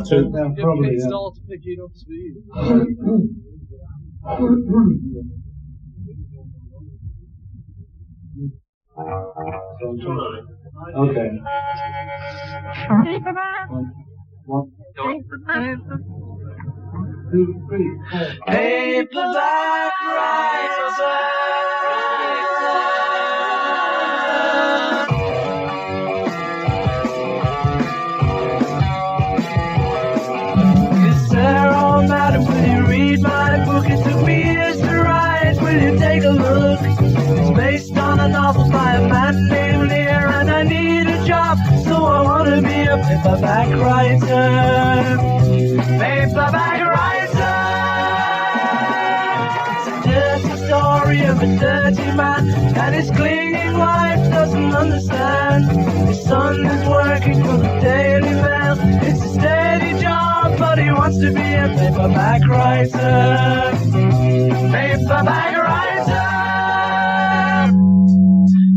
to probably. Yeah. Start picking up speed. Okay. One, two, three, four. Paperback writer. Is there all matter? Will you read my book? It took me years to write. Will you take a look? It's based on a novel by a man named Lear, and I need a job, so I want to be a paperback writer. Paperback writer. It's a dirty story of a dirty man and his clinging wife doesn't understand. His son is working for the Daily Mail. It's a steady job, but he wants to be a paperback writer. Paperback writer.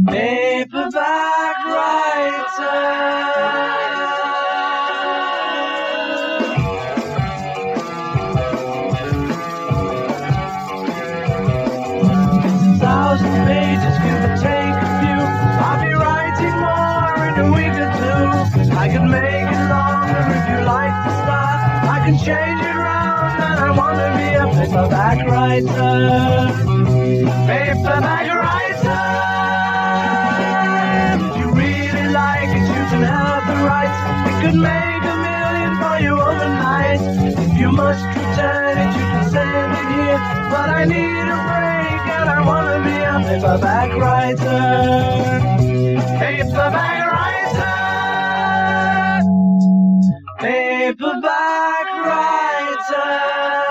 Paperback writer. It's 1,000 pages, give or take a few. I'll be writing more in a week or two. I can make it longer if you like the style. I can change it round, and I want to be a paperback writer. Paperback writer. If you really like it, you can have the rights. It could make $1 million for you overnight. If you must return it, you can send it here. But I need a break, and I want to be a paperback writer. Paperback writer. Paperback writer.